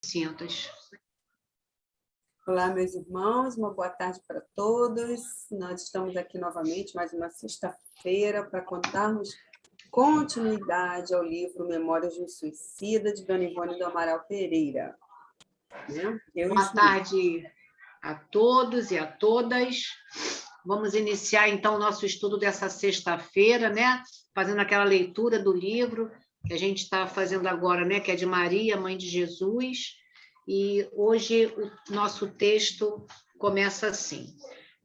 Sintas. Olá, meus irmãos, uma boa tarde para todos. Nós estamos aqui novamente, mais uma sexta-feira, para contarmos continuidade ao livro Memórias de um Suicida, de Dona Ivone do Amaral Pereira. Boa tarde a todos e a todas. Vamos iniciar, então, o nosso estudo dessa sexta-feira, né? Fazendo aquela leitura do livro que a gente está fazendo agora, né? Que é de Maria, Mãe de Jesus. E hoje o nosso texto começa assim: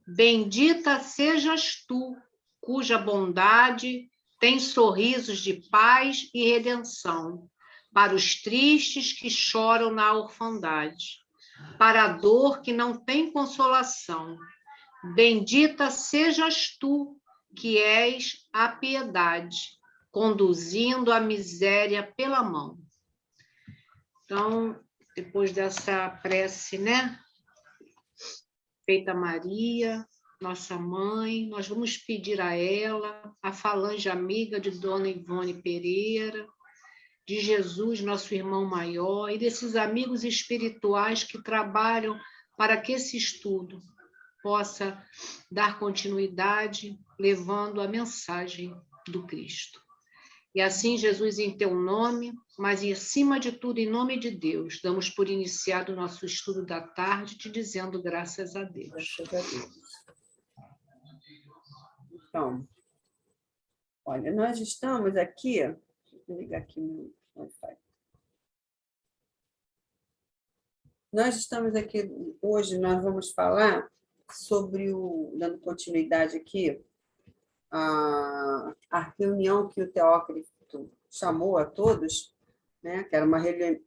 Bendita sejas tu, cuja bondade tem sorrisos de paz e redenção, para os tristes que choram na orfandade, para a dor que não tem consolação. Bendita sejas tu, que és a piedade, conduzindo a miséria pela mão. Então, depois dessa prece, né? Feita a Maria, nossa mãe, nós vamos pedir a ela, a falange amiga de Dona Ivone Pereira, de Jesus, nosso irmão maior, e desses amigos espirituais que trabalham para que esse estudo possa dar continuidade, levando a mensagem do Cristo. E assim, Jesus, em teu nome, mas acima de tudo, em nome de Deus, damos por iniciado o nosso estudo da tarde, te dizendo graças a Deus. Graças a Deus. Então, olha, nós estamos aqui, vou ligar aqui no Wi-Fi. Nós estamos aqui, hoje nós vamos falar sobre dando continuidade aqui, a reunião que o Teócrito chamou a todos, né, que era uma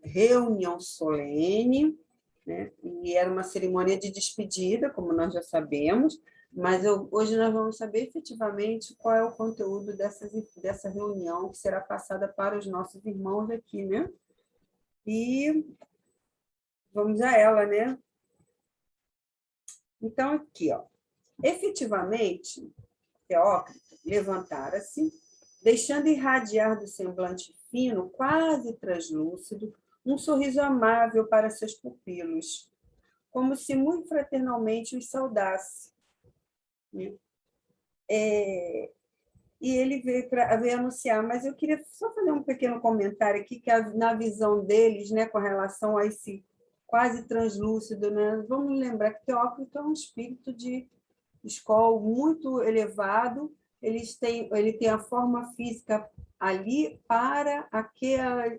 reunião solene, né, e era uma cerimônia de despedida, como nós já sabemos, mas hoje nós vamos saber efetivamente qual é o conteúdo dessa reunião que será passada para os nossos irmãos aqui, né? E vamos a ela, né? Então, aqui, ó. Efetivamente, Teócrito levantara-se, deixando irradiar do semblante fino, quase translúcido, um sorriso amável para seus pupilos, como se muito fraternalmente os saudasse. E ele veio anunciar, mas eu queria só fazer um pequeno comentário aqui, que na visão deles, né, com relação a esse quase translúcido, né, vamos lembrar que Teócrito é um espírito de escola muito elevado, ele tem a forma física ali para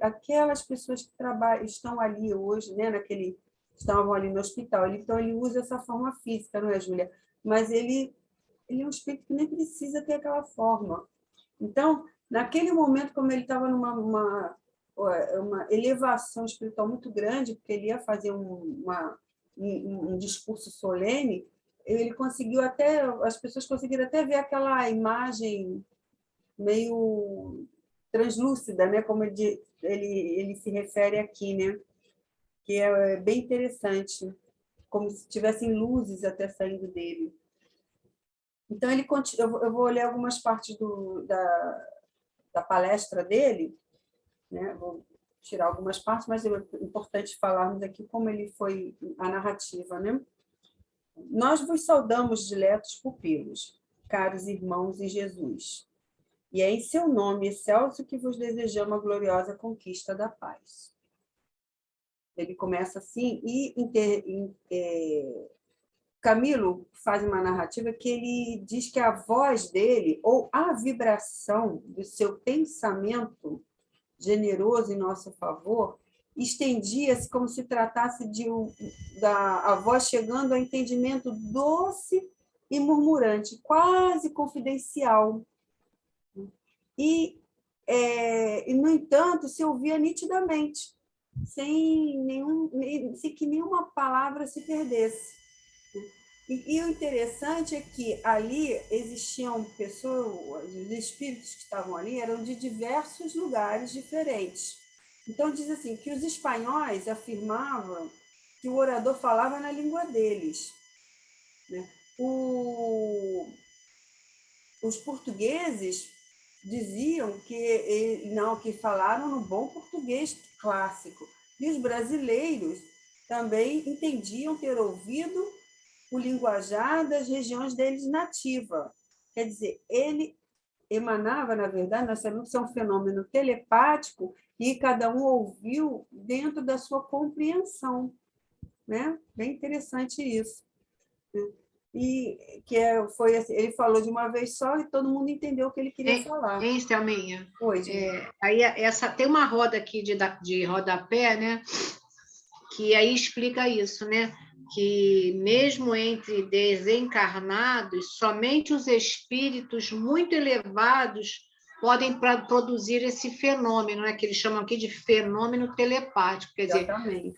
aquelas pessoas que estão ali hoje, né, estavam ali no hospital. Então, ele usa essa forma física, não é, Júlia? Mas ele é um espírito que nem precisa ter aquela forma. Então, naquele momento, como ele estava numa uma elevação espiritual muito grande, porque ele ia fazer um discurso solene, ele conseguiu até, as pessoas conseguiram até ver aquela imagem meio translúcida, né, como ele se refere aqui, né, que é bem interessante, como se tivessem luzes até saindo dele. Então, eu vou ler algumas partes da palestra dele, né, vou tirar algumas partes, mas é importante falarmos aqui como ele foi a narrativa, né? Nós vos saudamos, diletos pupilos, caros irmãos em Jesus, e é em seu nome excelso que vos desejamos a gloriosa conquista da paz. Ele começa assim, Camilo faz uma narrativa que ele diz que a voz dele, ou a vibração do seu pensamento generoso em nosso favor, estendia-se como se tratasse a voz chegando ao entendimento doce e murmurante, quase confidencial. E, no entanto, se ouvia nitidamente, sem que nenhuma palavra se perdesse. E o interessante é que ali existiam pessoas, os espíritos que estavam ali eram de diversos lugares diferentes. Então, diz assim, que os espanhóis afirmavam que o orador falava na língua deles, né? Os portugueses diziam que falaram no bom português clássico, E os brasileiros também entendiam ter ouvido o linguajar das regiões deles nativa. Quer dizer, ele emanava, na verdade, nós sabemos que é um fenômeno telepático e cada um ouviu dentro da sua compreensão, né? Bem interessante isso. E foi assim, ele falou de uma vez só e todo mundo entendeu o que ele queria falar. Hein, Thelminha? Hoje. Aí tem uma roda aqui de rodapé, né? Que aí explica isso, né? Que mesmo entre desencarnados, somente os espíritos muito elevados podem produzir esse fenômeno, né? Que eles chamam aqui de fenômeno telepático. Quer dizer,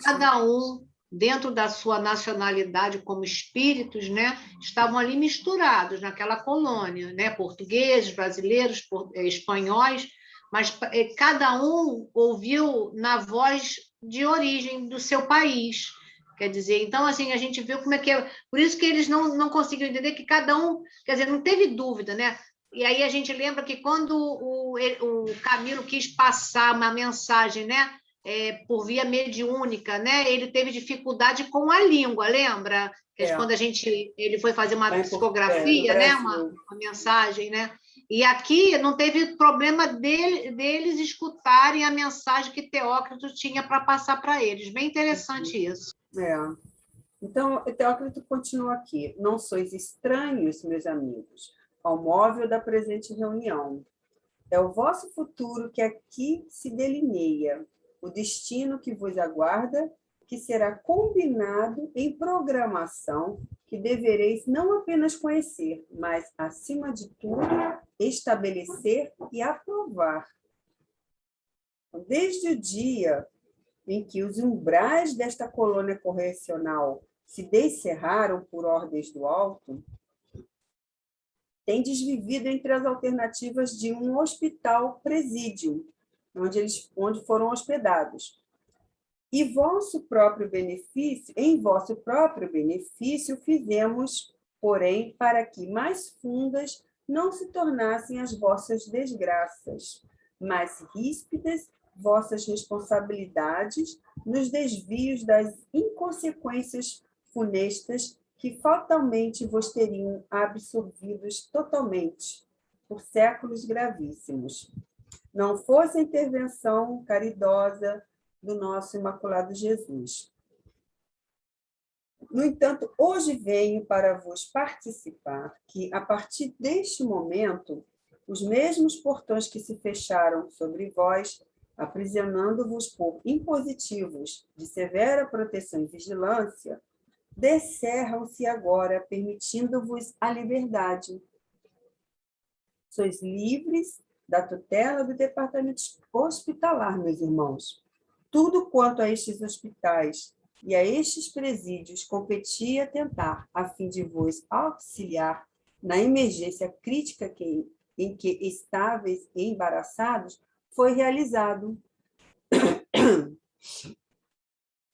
cada um, dentro da sua nacionalidade como espíritos, né? Estavam ali misturados naquela colônia, né? Portugueses, brasileiros, espanhóis, mas cada um ouviu na voz de origem do seu país. Quer dizer, então, assim, a gente viu como é que é. Por isso que eles não conseguiram entender que cada um, quer dizer, não teve dúvida, né? E aí a gente lembra que quando o Camilo quis passar uma mensagem, né? Por via mediúnica, né? Ele teve dificuldade com a língua, lembra? Quando ele foi fazer uma psicografia, né? Uma mensagem, né? E aqui não teve problema deles escutarem a mensagem que Teócrito tinha para passar para eles. Bem interessante isso. Então, Teócrito continua aqui. Não sois estranhos, meus amigos, ao móvel da presente reunião. É o vosso futuro que aqui se delineia, o destino que vos aguarda, que será combinado em programação que devereis não apenas conhecer, mas, acima de tudo, estabelecer e aprovar. Desde o dia em que os umbrais desta colônia correcional se descerraram por ordens do alto, tendes vivido entre as alternativas de um hospital-presídio, onde foram hospedados. E em vosso próprio benefício fizemos, porém, para que mais fundas não se tornassem as vossas desgraças, mais ríspidas vossas responsabilidades nos desvios das inconsequências funestas que fatalmente vos teriam absorvidos totalmente por séculos gravíssimos. Não fosse a intervenção caridosa do nosso Imaculado Jesus. No entanto, hoje venho para vos participar que, a partir deste momento, os mesmos portões que se fecharam sobre vós, aprisionando-vos por impositivos de severa proteção e vigilância, descerram-se agora, permitindo-vos a liberdade. Sois livres da tutela do departamento hospitalar, meus irmãos. Tudo quanto a estes hospitais e a estes presídios competia tentar, a fim de vos auxiliar na emergência crítica em que estáveis e embaraçados, foi realizado.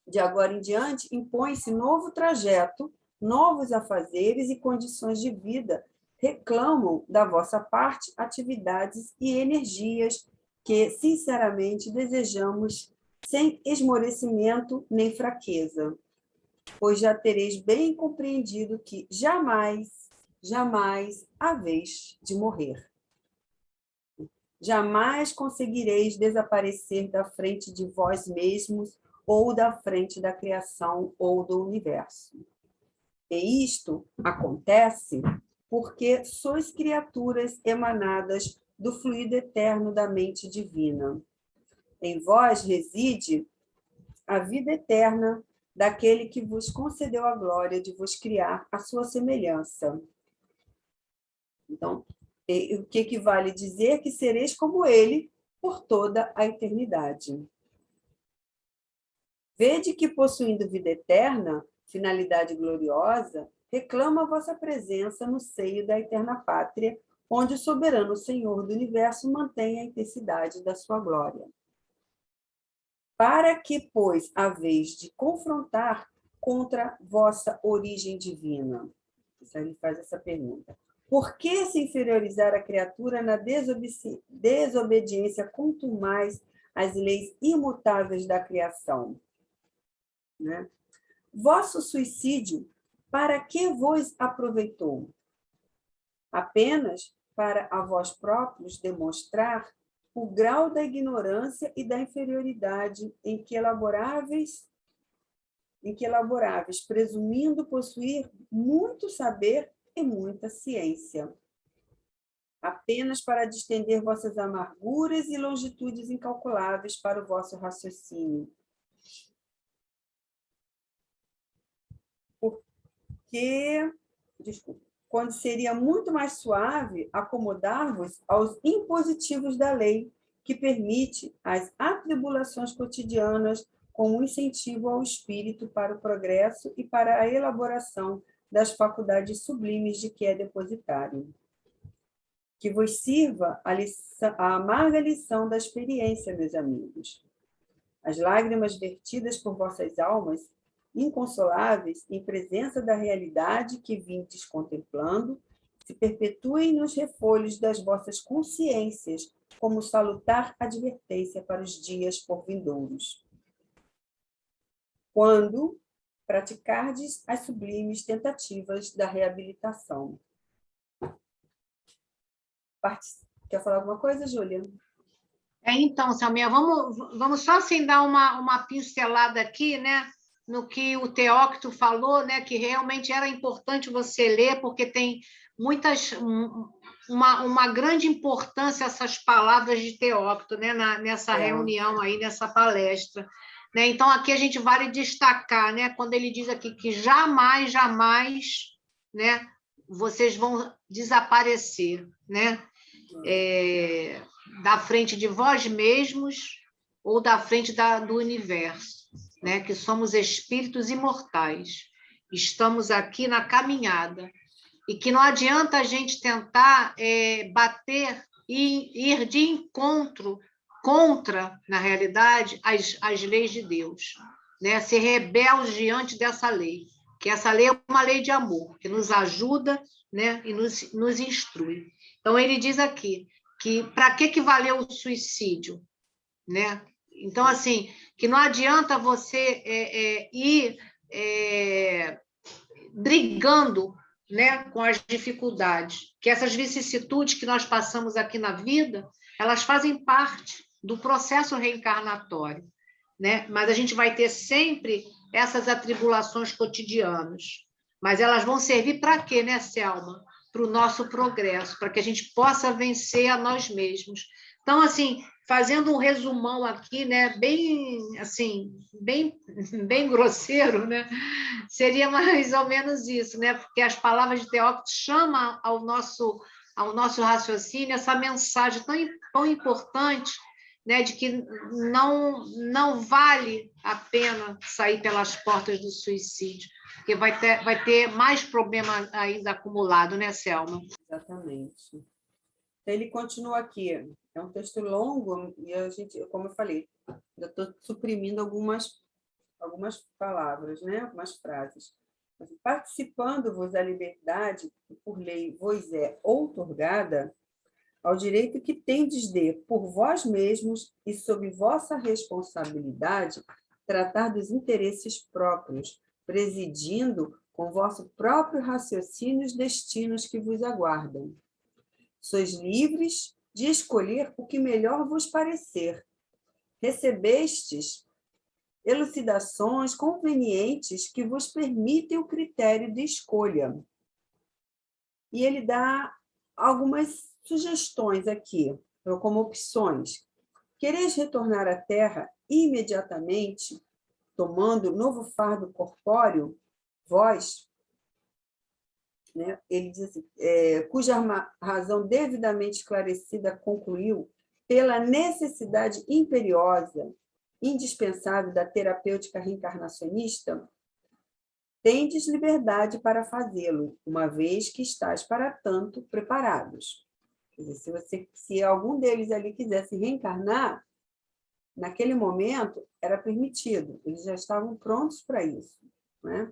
De agora em diante, impõe-se novo trajeto, novos afazeres e condições de vida reclamam da vossa parte atividades e energias que, sinceramente, desejamos sem esmorecimento nem fraqueza, pois já tereis bem compreendido que jamais haveis de morrer. Jamais conseguireis desaparecer da frente de vós mesmos ou da frente da criação ou do universo. E isto acontece porque sois criaturas emanadas do fluido eterno da mente divina. Em vós reside a vida eterna daquele que vos concedeu a glória de vos criar à sua semelhança. Então, o que vale dizer? Que sereis como ele por toda a eternidade. Vede que, possuindo vida eterna, finalidade gloriosa, reclama a vossa presença no seio da eterna pátria, onde o soberano Senhor do universo mantém a intensidade da sua glória. Para que, pois, haveis de confrontar contra vossa origem divina? Ele faz essa pergunta. Por que se inferiorizar a criatura na desobediência contumaz as leis imutáveis da criação, né? Vosso suicídio, para que vos aproveitou? Apenas para a vós próprios demonstrar o grau da ignorância e da inferioridade em que elaboráveis, presumindo possuir muito saber e muita ciência. Apenas para distender vossas amarguras e longitudes incalculáveis para o vosso raciocínio. Quando seria muito mais suave acomodar-vos aos impositivos da lei, que permite as atribulações cotidianas como incentivo ao espírito para o progresso e para a elaboração das faculdades sublimes de que é depositário. Que vos sirva a amarga lição da experiência, meus amigos. As lágrimas vertidas por vossas almas, inconsoláveis em presença da realidade que vindes contemplando, se perpetuem nos refolhos das vossas consciências como salutar advertência para os dias por vindouros. Quando praticardes as sublimes tentativas da reabilitação. Quer falar alguma coisa, Júlia? Então, Selminha, vamos só assim dar uma pincelada aqui, né, no que o Teócrito falou, né, que realmente era importante você ler, porque tem uma grande importância essas palavras de Teócrito, né, nessa reunião aí, nessa palestra. Né? Então, aqui a gente vale destacar, né, quando ele diz aqui que jamais, né, vocês vão desaparecer, né? Da frente de vós mesmos ou da frente do universo, né? Que somos espíritos imortais. Estamos aqui na caminhada e que não adianta a gente tentar bater e ir de encontro contra, na realidade, as leis de Deus, né? Ser rebelde diante dessa lei, que essa lei é uma lei de amor, que nos ajuda, né? E nos instrui. Então, ele diz aqui que para que valeu o suicídio? Né? Então, assim, que não adianta você ir brigando, né, com as dificuldades, que essas vicissitudes que nós passamos aqui na vida, elas fazem parte do processo reencarnatório. Né? Mas a gente vai ter sempre essas atribulações cotidianas. Mas elas vão servir para quê, né, Selma? Para o nosso progresso, para que a gente possa vencer a nós mesmos. Então, assim, fazendo um resumão aqui, né, bem, assim, bem grosseiro, né, seria mais ou menos isso, né, porque as palavras de Teócrito chamam ao nosso raciocínio essa mensagem tão importante, né, de que não vale a pena sair pelas portas do suicídio, porque vai ter mais problema ainda acumulado, né, Selma? Exatamente. Ele continua aqui. É um texto longo e a gente, como eu falei, eu estou suprimindo algumas palavras, né? Algumas frases. Participando-vos da liberdade que por lei vos é outorgada, ao direito que tendes de, por vós mesmos e sob vossa responsabilidade, tratar dos interesses próprios, presidindo com vosso próprio raciocínio os destinos que vos aguardam. Sois livres de escolher o que melhor vos parecer. Recebestes elucidações convenientes que vos permitem o critério de escolha. E ele dá algumas sugestões aqui, como opções. Quereis retornar à Terra imediatamente, tomando novo fardo corpóreo, vós, né? Ele diz assim, cuja razão devidamente esclarecida concluiu pela necessidade imperiosa, indispensável da terapêutica reencarnacionista, tendes liberdade para fazê-lo, uma vez que estáis para tanto preparados. Quer dizer, se algum deles ali quisesse reencarnar, naquele momento era permitido, eles já estavam prontos para isso, né?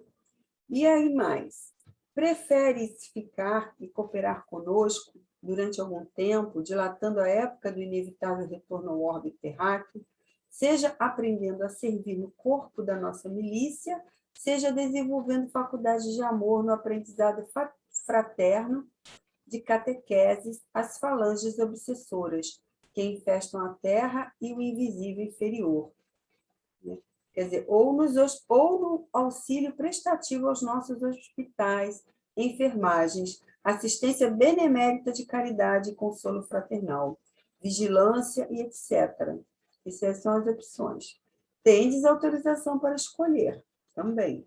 E aí mais, prefere ficar e cooperar conosco durante algum tempo, dilatando a época do inevitável retorno ao orbe terráqueo, seja aprendendo a servir no corpo da nossa milícia, seja desenvolvendo faculdades de amor no aprendizado fraterno de catequeses às falanges obsessoras, que infestam a terra e o invisível inferior. Quer dizer, ou no auxílio prestativo aos nossos hospitais, enfermagens, assistência benemérita de caridade e consolo fraternal, vigilância e etc. Essas são as opções. Tendes autorização para escolher também.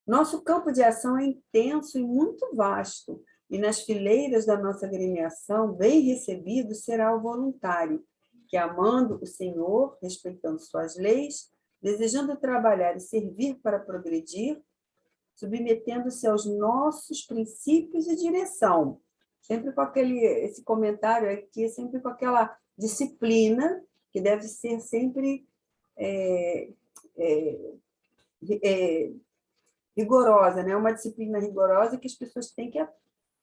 Nosso campo de ação é intenso e muito vasto, e nas fileiras da nossa agremiação, bem recebido será o voluntário, que, amando o Senhor, respeitando suas leis, desejando trabalhar e servir para progredir, submetendo-se aos nossos princípios e direção. Sempre com esse comentário aqui, sempre com aquela disciplina, que deve ser sempre rigorosa, né? Uma disciplina rigorosa que as pessoas têm que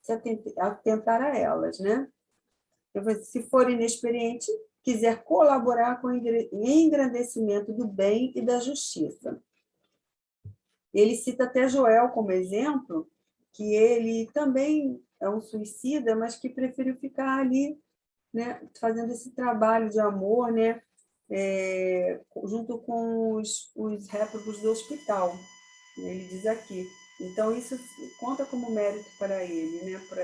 se atentar a elas, né? Se for inexperiente, quiser colaborar com o engrandecimento do bem e da justiça. Ele cita até Joel como exemplo, que ele também é um suicida, mas que preferiu ficar ali, né, fazendo esse trabalho de amor, né, junto com os réprobos do hospital. Ele diz aqui. Então, isso conta como mérito para ele, né, para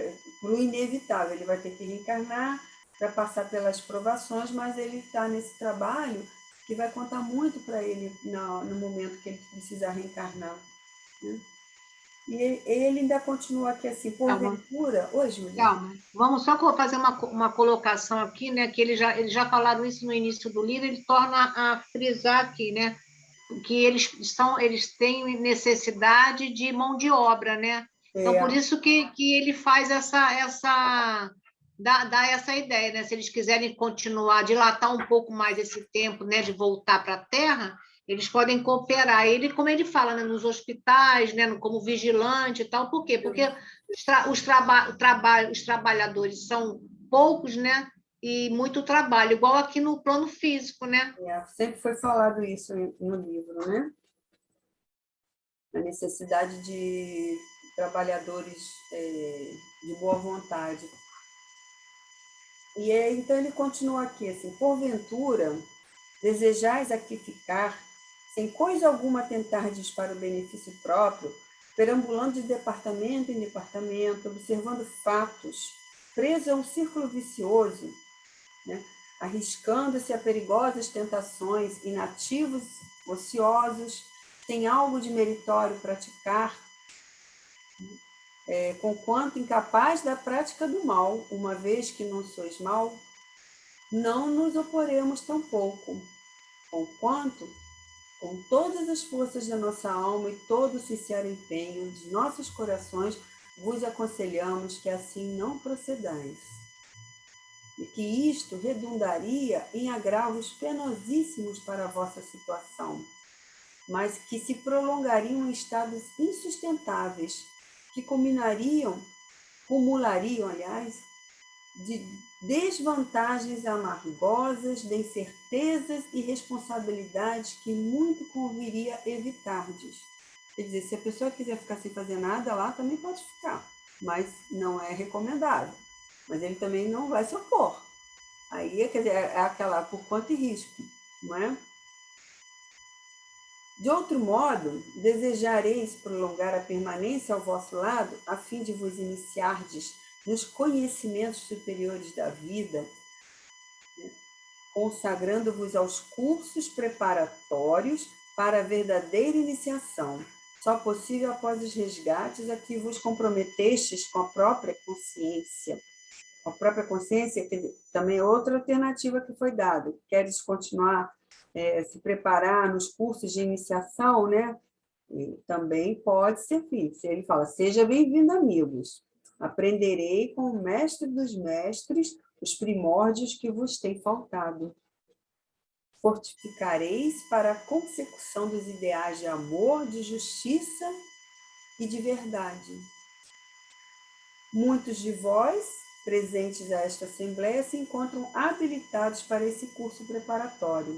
o inevitável. Ele vai ter que reencarnar para passar pelas provações, mas ele está nesse trabalho que vai contar muito para ele no momento que ele precisar reencarnar. Né? E ele ainda continua aqui assim, porventura... Oi, Júlia. Calma. Vamos só fazer uma colocação aqui, né? Que eles já falaram isso no início do livro, ele torna a frisar aqui, né? Que eles têm necessidade de mão de obra, né? Então, por isso que ele faz dá essa ideia, né? Se eles quiserem continuar, dilatar um pouco mais esse tempo, né, de voltar para a Terra, eles podem cooperar. Como ele fala, né, nos hospitais, né, como vigilante e tal. Por quê? Porque os trabalhadores são poucos, né? E muito trabalho, igual aqui no plano físico, né? Sempre foi falado isso no livro, né? A necessidade de trabalhadores de boa vontade. E então ele continua aqui, assim, porventura, desejais aqui ficar, sem coisa alguma tentardes para o benefício próprio, perambulando de departamento em departamento, observando fatos, preso a um círculo vicioso, né? Arriscando-se a perigosas tentações, inativos, ociosos, sem algo de meritório praticar, conquanto incapaz da prática do mal, uma vez que não sois mal, não nos oporemos tampouco, conquanto, com todas as forças da nossa alma e todo o sincero empenho de nossos corações, vos aconselhamos que assim não procedais. E que isto redundaria em agravos penosíssimos para a vossa situação, mas que se prolongariam em estados insustentáveis, que cumulariam, aliás, de desvantagens amargosas, de incertezas e responsabilidades que muito conviria evitardes. Quer dizer, se a pessoa quiser ficar sem fazer nada lá, também pode ficar, mas não é recomendável. Mas ele também não vai se opor. Aí, quer dizer, é aquela por conta e risco, não é? De outro modo, desejareis prolongar a permanência ao vosso lado, a fim de vos iniciardes nos conhecimentos superiores da vida, né? Consagrando-vos aos cursos preparatórios para a verdadeira iniciação, só possível após os resgates a que vos comprometestes com a própria consciência. A própria consciência, que também é outra alternativa que foi dada. Queres continuar se preparar nos cursos de iniciação, né? E também pode servir. Ele fala, seja bem-vindo, amigos. Aprenderei com o mestre dos mestres os primórdios que vos têm faltado. Fortificareis para a consecução dos ideais de amor, de justiça e de verdade. Muitos de vós presentes a esta assembleia se encontram habilitados para esse curso preparatório.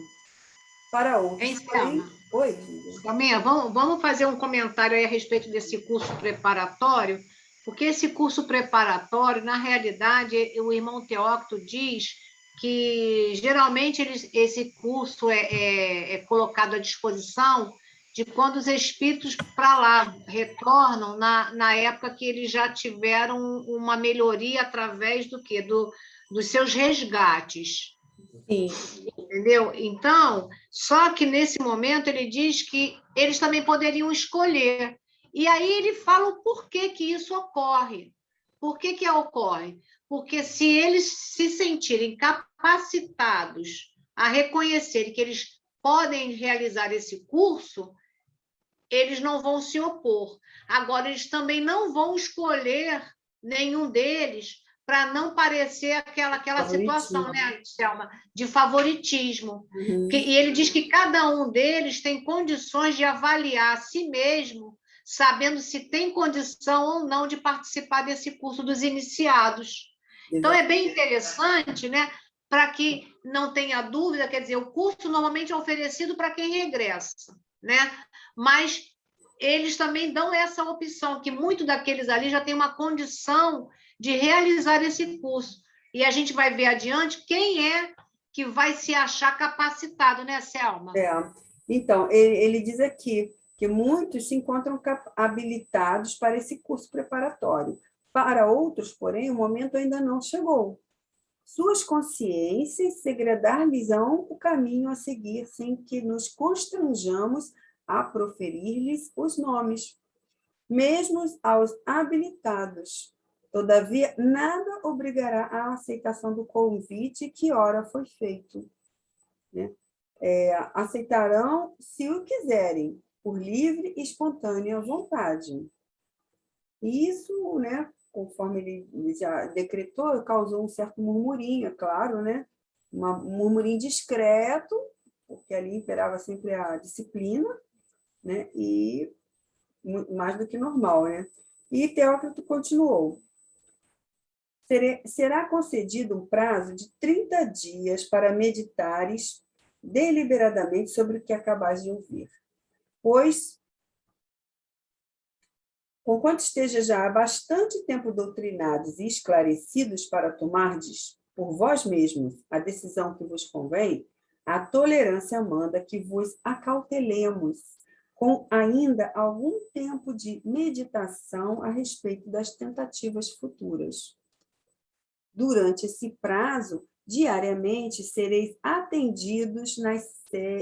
Para outros, porém... Oi, Lívia. Selminha, vamos fazer um comentário aí a respeito desse curso preparatório, porque esse curso preparatório, na realidade, o irmão Teócrito diz que geralmente esse curso é colocado à disposição de quando os espíritos para lá retornam na época que eles já tiveram uma melhoria através do quê? Dos seus resgates. Sim. Entendeu? Então, só que nesse momento ele diz que eles também poderiam escolher. E aí ele fala o porquê que isso ocorre. Por que ocorre? Porque se eles se sentirem capacitados a reconhecerem que eles podem realizar esse curso, eles não vão se opor. Agora, eles também não vão escolher nenhum deles para não parecer aquela situação, né, Selma, de favoritismo. Uhum. E ele diz que cada um deles tem condições de avaliar a si mesmo, sabendo se tem condição ou não de participar desse curso dos iniciados. Então, é bem interessante, né, para que não tenha dúvida, quer dizer, o curso normalmente é oferecido para quem regressa, né? Mas eles também dão essa opção, que muito daqueles ali já tem uma condição de realizar esse curso. E a gente vai ver adiante quem é que vai se achar capacitado, né, Selma? Então, ele diz aqui que muitos se encontram habilitados para esse curso preparatório. Para outros, porém, o momento ainda não chegou. Suas consciências segredar-lhes-ão o caminho a seguir, sem que nos constranjamos a proferir-lhes os nomes, mesmo aos habilitados. Todavia, nada obrigará à aceitação do convite que ora foi feito. Né? Aceitarão, se o quiserem, por livre e espontânea vontade. Isso, né, conforme ele já decretou, causou um certo murmurinho, é claro, né? Um murmurinho discreto, porque ali imperava sempre a disciplina, né? E mais do que normal, né? E Teócrito continuou. Será concedido um prazo de 30 dias para meditares deliberadamente sobre o que acabais de ouvir, pois, conquanto esteja já há bastante tempo doutrinados e esclarecidos para tomardes por vós mesmos a decisão que vos convém, a tolerância manda que vos acautelemos com ainda algum tempo de meditação a respeito das tentativas futuras. Durante esse prazo, diariamente sereis atendidos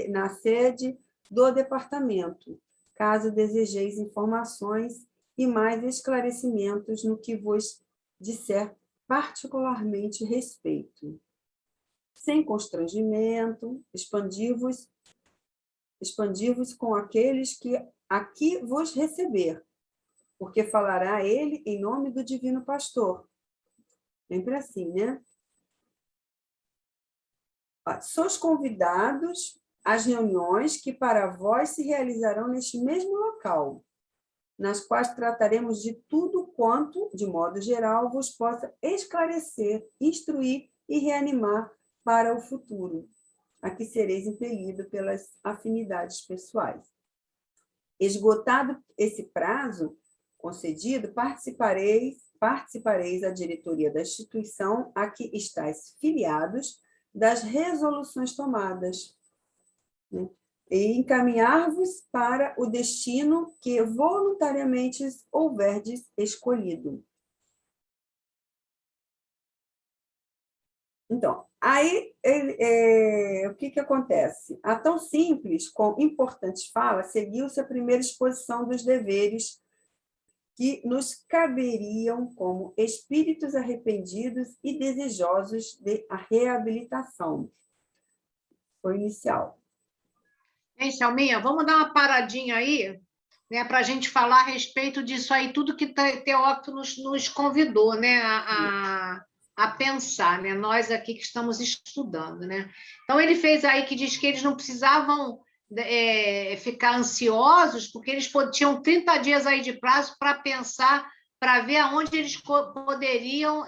na sede do departamento, caso desejeis informações e mais esclarecimentos no que vos disser particularmente respeito. Sem constrangimento, expandi-vos com aqueles que aqui vos receber, porque falará ele em nome do Divino Pastor. Sempre assim, né? Sois convidados às reuniões que para vós se realizarão neste mesmo local, nas quais trataremos de tudo quanto, de modo geral, vos possa esclarecer, instruir e reanimar para o futuro, a que sereis impelido pelas afinidades pessoais. Esgotado esse prazo concedido, participareis da diretoria da instituição a que estáis filiados, das resoluções tomadas, né? E encaminhar-vos para o destino que voluntariamente houverdes escolhido. Então, aí o que acontece? A tão simples com importantes falas, seguiu-se a primeira exposição dos deveres que nos caberiam como espíritos arrependidos e desejosos de reabilitação. Foi inicial. Hein, Selminha, vamos dar uma paradinha aí, né, para a gente falar a respeito disso aí, tudo que Teócrito nos convidou, né, a pensar, né, nós aqui que estamos estudando, né. Então, ele fez aí que diz que eles não precisavam ficar ansiosos, porque eles tinham 30 dias aí de prazo para pensar, para ver aonde eles poderiam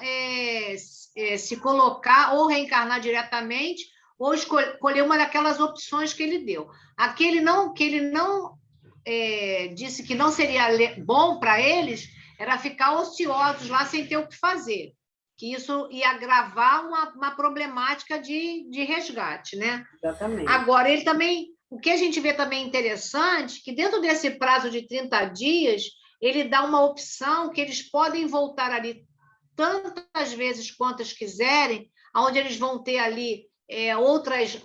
se colocar ou reencarnar diretamente ou escolher uma daquelas opções que ele deu. Aquele que ele não disse que não seria bom para eles era ficar ociosos lá sem ter o que fazer, que isso ia agravar uma problemática de resgate, né? Exatamente. Agora, ele também, o que a gente vê também interessante, que dentro desse prazo de 30 dias, ele dá uma opção que eles podem voltar ali tantas vezes quantas quiserem, onde eles vão ter ali outras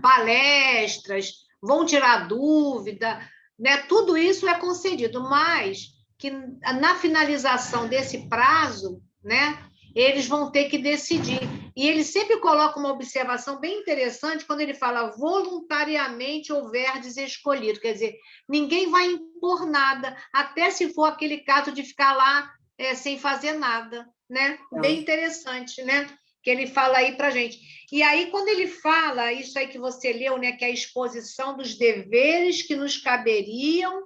palestras, vão tirar dúvida, né? Tudo isso é concedido, mas que na finalização desse prazo, né, eles vão ter que decidir. E ele sempre coloca uma observação bem interessante quando ele fala voluntariamente houverdes escolhido, quer dizer, ninguém vai impor nada, até se for aquele caso de ficar lá sem fazer nada, né? Bem interessante, né? Que ele fala aí para a gente. E aí, quando ele fala isso aí que você leu, né, que é a exposição dos deveres que nos caberiam,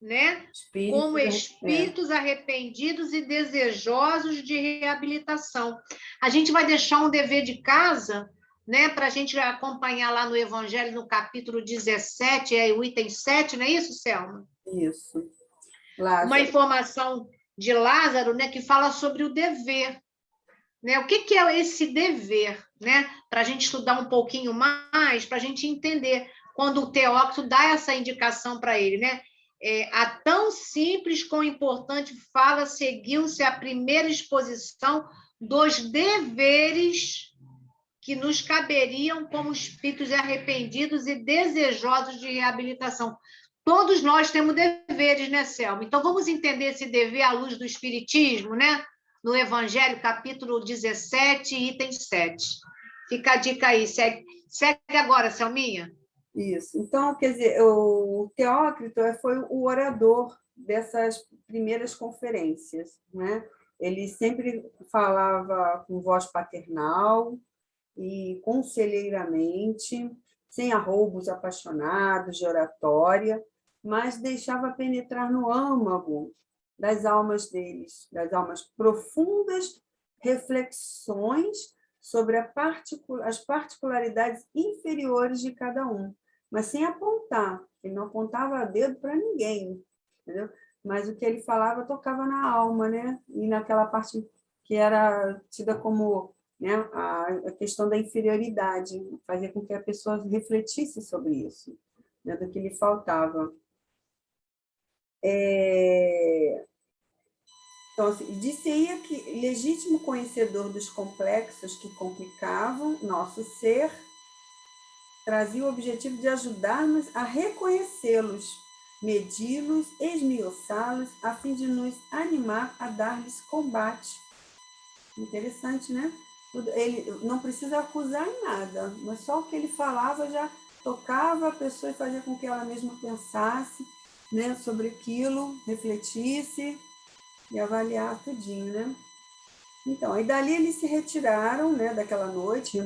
né, como espíritos arrependidos e desejosos de reabilitação. A gente vai deixar um dever de casa, né, para a gente acompanhar lá no Evangelho, no capítulo 17, o item 7, não é isso, Selma? Isso. Lázaro. Uma informação de Lázaro, né, que fala sobre o dever. Né? O que é esse dever? Né? Para a gente estudar um pouquinho mais, para a gente entender quando o Teócrito dá essa indicação para ele. Né? A tão simples como importante fala seguiu-se a primeira exposição dos deveres que nos caberiam como espíritos arrependidos e desejosos de reabilitação. Todos nós temos deveres, né, Selma? Então, vamos entender esse dever à luz do Espiritismo, né? No Evangelho, capítulo 17, item 7. Fica a dica aí. Segue agora, Selminha. Isso. Então, quer dizer, o Teócrito foi o orador dessas primeiras conferências, né? Ele sempre falava com voz paternal e conselheiramente, sem arroubos apaixonados de oratória, mas deixava penetrar no âmago das almas deles, das almas profundas reflexões sobre as particularidades inferiores de cada um, mas sem apontar. Ele não apontava dedo para ninguém, entendeu? Mas o que ele falava tocava na alma, né? E naquela parte que era tida como, né, a questão da inferioridade, fazer com que a pessoa refletisse sobre isso, né, do que lhe faltava. Então, assim, disse-ia que legítimo conhecedor dos complexos que complicavam nosso ser, trazia o objetivo de ajudar-nos a reconhecê-los, medi-los, esmiuçá-los, a fim de nos animar a dar-lhes combate. Interessante, né? Ele não precisa acusar em nada, mas só o que ele falava já tocava a pessoa e fazia com que ela mesma pensasse, né, sobre aquilo, refletisse e avaliar tudinho, né? Então, aí dali eles se retiraram, né, daquela noite,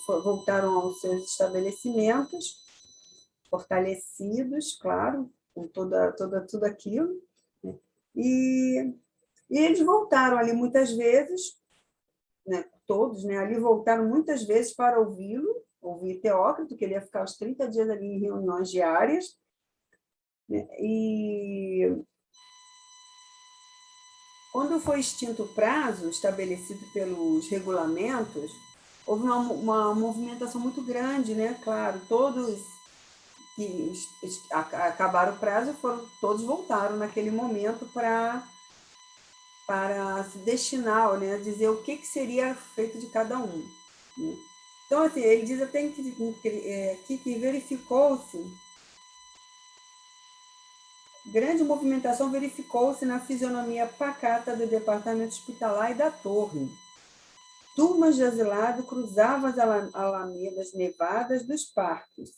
voltaram aos seus estabelecimentos, fortalecidos, claro, com tudo aquilo, né? E eles voltaram ali muitas vezes, né, todos, né, ali voltaram muitas vezes para ouvir Teócrito, que ele ia ficar os 30 dias ali em reuniões diárias, né, e quando foi extinto o prazo estabelecido pelos regulamentos, houve uma movimentação muito grande, né? Claro, todos que acabaram o prazo, todos voltaram naquele momento para se destinar, né? Dizer o que seria feito de cada um. Né? Então, assim, ele diz até que verificou-se grande movimentação verificou-se na fisionomia pacata do departamento hospitalar e da torre. Turmas de asilado cruzavam as alamedas nevadas dos parques,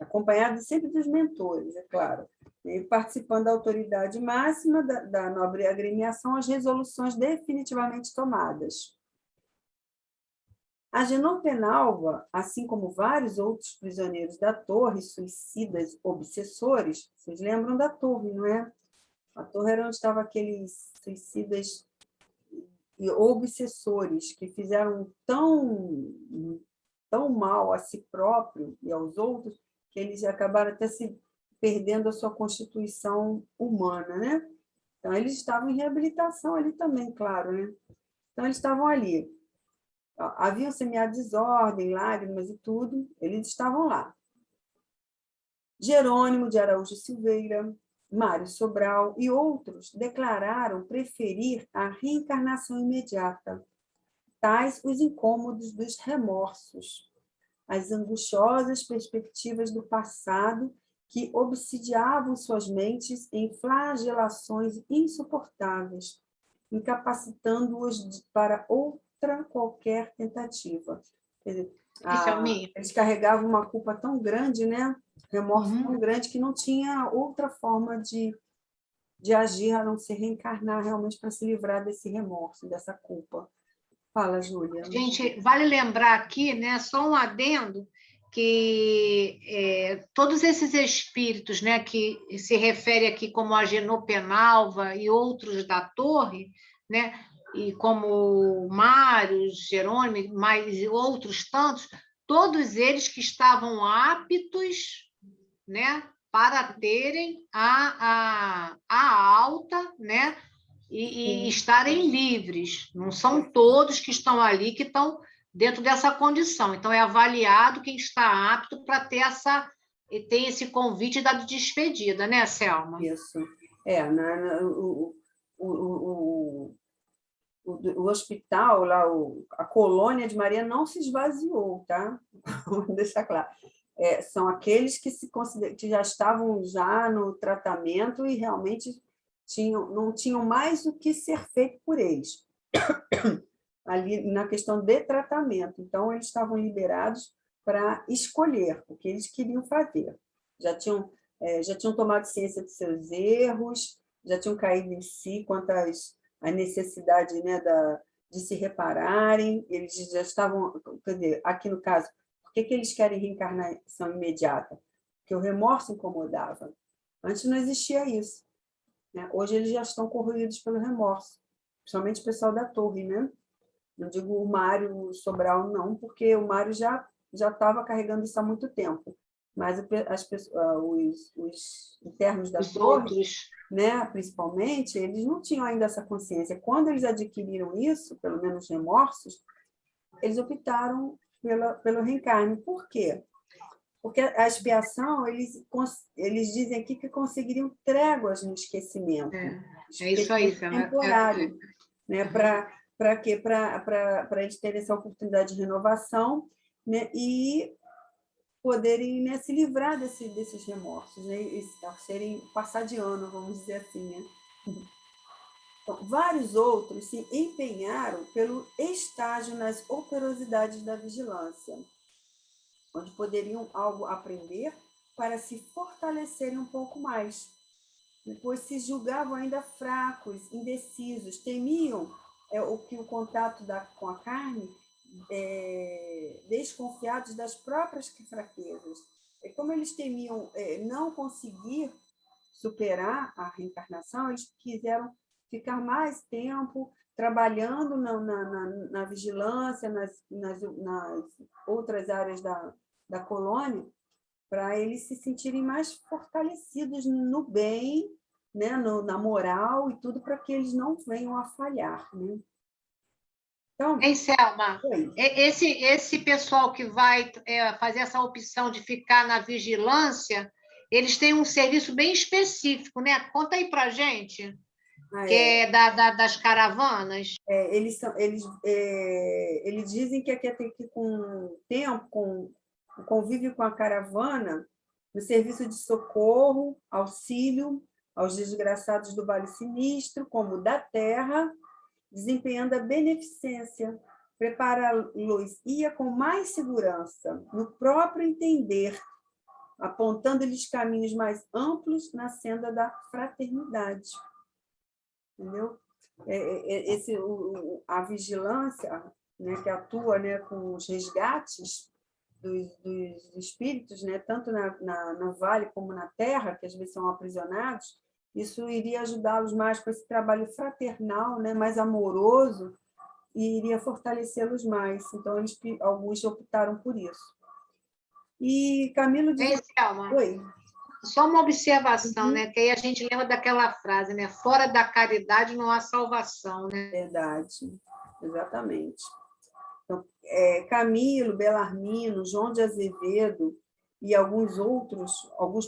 acompanhadas sempre dos mentores, é claro, e participando da autoridade máxima da nobre agremiação, as resoluções definitivamente tomadas. Agenor Penalva, assim como vários outros prisioneiros da torre, suicidas obsessores, vocês lembram da torre, não é? A torre era onde estavam aqueles suicidas e obsessores que fizeram tão mal a si próprio e aos outros que eles acabaram até se perdendo a sua constituição humana, né? Então, eles estavam em reabilitação ali também, claro, né? Então, eles estavam ali. Haviam semeado desordem, lágrimas e tudo, eles estavam lá. Jerônimo de Araújo Silveira, Mário Sobral e outros declararam preferir a reencarnação imediata, tais os incômodos dos remorsos, as angustiosas perspectivas do passado que obsidiavam suas mentes em flagelações insuportáveis, incapacitando-os para outra qualquer tentativa. Quer dizer, eles carregavam uma culpa tão grande, né? Remorso tão grande, que não tinha outra forma de agir a não ser reencarnar realmente para se livrar desse remorso, dessa culpa. Fala, Júlia. Gente, vale lembrar aqui, né, só um adendo, que todos esses espíritos, né, que se refere aqui como Agenor Penalva e outros da torre, né, e como Mário, Jerônimo, mais outros tantos, todos eles que estavam aptos, né, para terem a alta, né, e estarem livres. Não são todos que estão ali que estão dentro dessa condição. Então, é avaliado quem está apto para ter esse convite da despedida, né, Selma? Isso. O hospital, lá, a colônia de Maria não se esvaziou, tá? Vou deixar claro. São aqueles que já estavam já no tratamento e realmente não tinham mais o que ser feito por eles, ali na questão de tratamento. Então, eles estavam liberados para escolher o que eles queriam fazer. Já tinham tomado ciência de seus erros, já tinham caído em si quanto à necessidade, né, de se repararem, eles já estavam, quer dizer, aqui no caso, por que eles querem reencarnação imediata? Porque o remorso incomodava. Antes não existia isso, né? Hoje eles já estão corroídos pelo remorso, principalmente o pessoal da torre, né? Não digo o Mário Sobral, não, porque o Mário já estava carregando isso há muito tempo. Mas os internos da torre, né, principalmente, eles não tinham ainda essa consciência. Quando eles adquiriram isso, pelo menos remorsos, eles optaram pelo reencarne. Por quê? Porque a expiação, eles dizem aqui que conseguiriam tréguas no esquecimento. É isso aí, temporário, né? Para quê? Para eles terem essa oportunidade de renovação, né? E poderem, né, se livrar desses remorsos, né? E serem passar de ano, vamos dizer assim, né? Então, vários outros se empenharam pelo estágio nas operosidades da vigilância, onde poderiam algo aprender para se fortalecerem um pouco mais, pois se julgavam ainda fracos, indecisos, temiam o contato com a carne, desconfiados das próprias fraquezas. E como eles temiam não conseguir superar a reencarnação, eles quiseram ficar mais tempo trabalhando na vigilância, nas outras áreas da colônia, para eles se sentirem mais fortalecidos no bem, né, na moral e tudo, para que eles não venham a falhar, né? Então, Selma, esse pessoal que vai fazer essa opção de ficar na vigilância, eles têm um serviço bem específico, né? Conta aí para a gente, é das caravanas. Eles dizem que aqui tem que ir com o tempo, com o convívio com a caravana, no serviço de socorro, auxílio aos desgraçados do Vale Sinistro, como da terra, desempenhando a beneficência, prepara-los ia com mais segurança, no próprio entender, apontando-lhes caminhos mais amplos na senda da fraternidade. Entendeu? A vigilância, né, que atua, né, com os resgates dos espíritos, né, tanto na Vale como na Terra, que às vezes são aprisionados, isso iria ajudá-los mais com esse trabalho fraternal, né, mais amoroso, e iria fortalecê-los mais. Então, alguns optaram por isso. E Camilo diz... Hein, Selma? Oi. Só uma observação, né? Que aí a gente lembra daquela frase, né? Fora da caridade não há salvação, né? Verdade, exatamente. Então, Camilo, Belarmino, João de Azevedo e alguns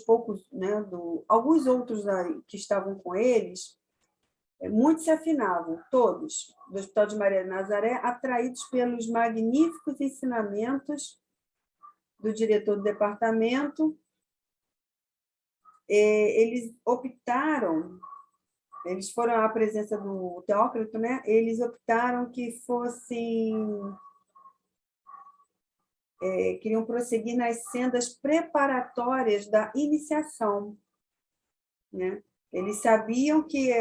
poucos, né, alguns outros que estavam com eles, muitos se afinavam, todos, do Hospital de Maria de Nazaré, atraídos pelos magníficos ensinamentos do diretor do departamento. Eles optaram, eles foram à presença do Teócrito, né? Eles optaram que fossem... queriam prosseguir nas sendas preparatórias da iniciação, né? Eles sabiam que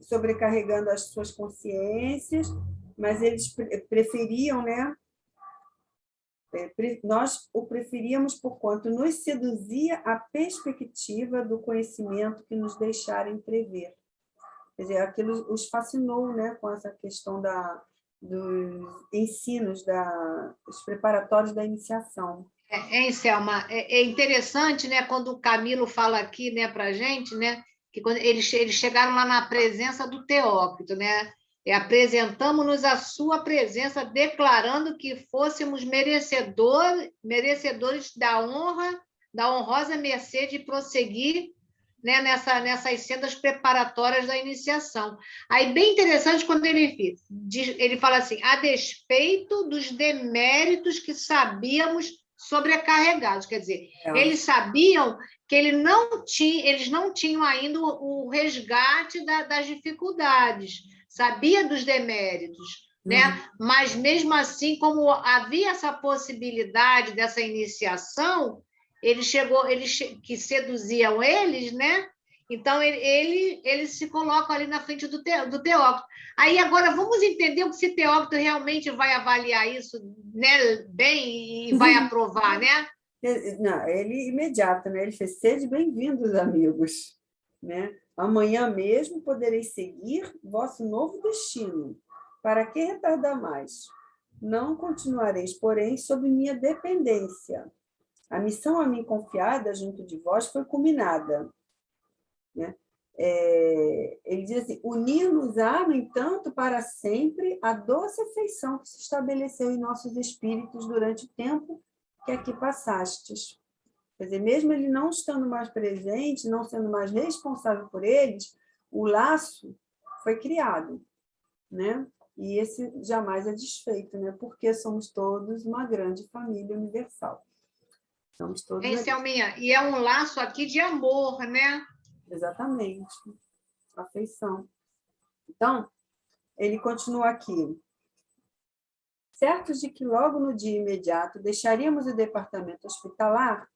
sobrecarregando as suas consciências, mas eles preferiam, né? Nós o preferíamos por quanto nos seduzia a perspectiva do conhecimento que nos deixara entrever. Quer dizer, aquilo os fascinou, né, com essa questão dos ensinos, dos preparatórios da iniciação. Selma, é interessante, né, quando o Camilo fala aqui, né, para a gente, né, que quando eles chegaram lá na presença do Teócrito, né, apresentamos-nos à sua presença, declarando que fôssemos merecedores da honrosa mercê de prosseguir, né, nessas sendas preparatórias da iniciação. Aí, bem interessante quando ele fala assim, a despeito dos deméritos que sabíamos sobrecarregados, quer dizer, eles sabiam que eles não tinham ainda o resgate das dificuldades, sabia dos deméritos, né? Mas, mesmo assim, como havia essa possibilidade dessa iniciação, que seduziam eles, né? Então, eles se colocam ali na frente do Teócrito. Aí, agora, vamos entender se Teócrito realmente vai avaliar isso, né, bem e vai aprovar, né? Não, ele imediato, né? Ele fez: sede bem-vindos, amigos, né? Amanhã mesmo podereis seguir vosso novo destino. Para que retardar mais? Não continuareis, porém, sob minha dependência. A missão a mim confiada junto de vós foi culminada, né? Ele diz assim: unir-nos-á, no entanto, para sempre a doce afeição que se estabeleceu em nossos espíritos durante o tempo que aqui passastes. Quer dizer, mesmo ele não estando mais presente, não sendo mais responsável por eles, o laço foi criado, né? E esse jamais é desfeito, né? Porque somos todos uma grande família universal. Somos todos... Selminha, e é um laço aqui de amor, né? Exatamente. Afeição. Então, ele continua aqui. Certos de que logo no dia imediato deixaríamos o departamento hospitalar,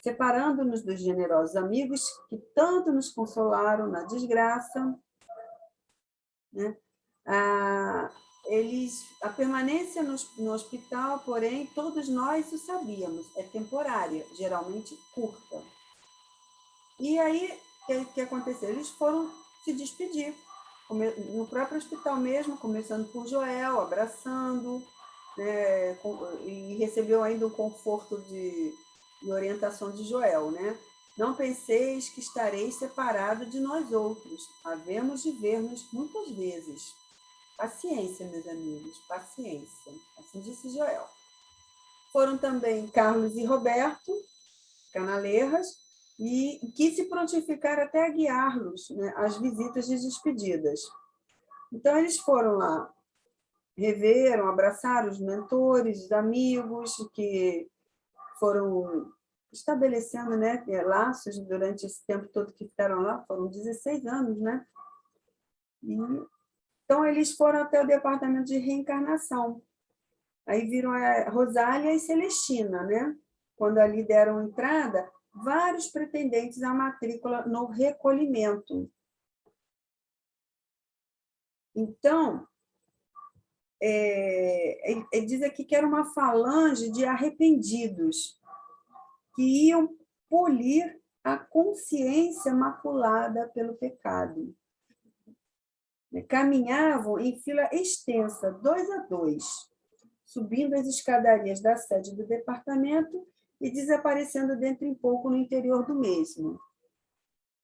separando-nos dos generosos amigos que tanto nos consolaram na desgraça, né? A permanência no hospital, porém, todos nós o sabíamos, é temporária, geralmente curta. E aí, o que aconteceu? Eles foram se despedir, no próprio hospital mesmo, começando por Joel, abraçando, né, e recebeu ainda o conforto de orientação de Joel, né? Não penseis que estareis separado de nós outros, havemos de ver-nos muitas vezes. Paciência, meus amigos, paciência. Assim disse Joel. Foram também Carlos e Roberto Canaleiras, e quis se prontificar até a guiá-los, né, às visitas de despedidas. Então, eles foram lá, reveram, abraçaram os mentores, os amigos, que foram estabelecendo, né, laços durante esse tempo todo que ficaram lá, foram 16 anos, né? Então, eles foram até o departamento de reencarnação. Aí viram a Rosália e Celestina, né? Quando ali deram entrada, vários pretendentes à matrícula no recolhimento. Então, ele diz aqui que era uma falange de arrependidos que iam polir a consciência maculada pelo pecado. Caminhavam em fila extensa, 2 a 2, subindo as escadarias da sede do departamento e desaparecendo dentro em pouco no interior do mesmo.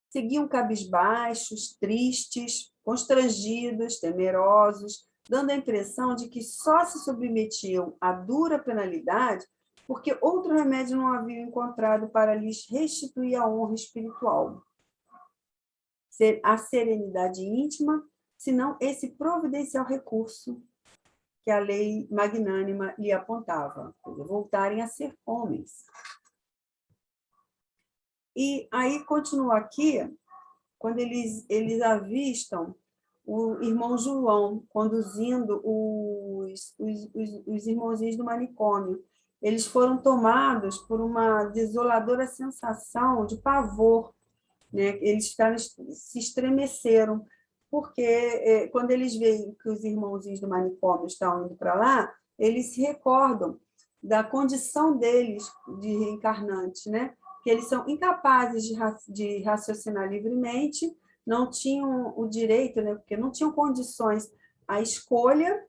Seguiam cabisbaixos, tristes, constrangidos, temerosos, dando a impressão de que só se submetiam à dura penalidade porque outro remédio não haviam encontrado para lhes restituir a honra espiritual, a serenidade íntima, senão esse providencial recurso que a lei magnânima lhe apontava, voltarem a ser homens. E aí continua aqui, quando eles avistam o irmão João conduzindo os irmãozinhos do manicômio. Eles foram tomados por uma desoladora sensação de pavor, né? Eles se estremeceram, porque quando eles veem que os irmãozinhos do manicômio estão indo para lá, eles se recordam da condição deles de reencarnantes, né? Que eles são incapazes de raciocinar livremente, não tinham o direito, né? Porque não tinham condições à escolha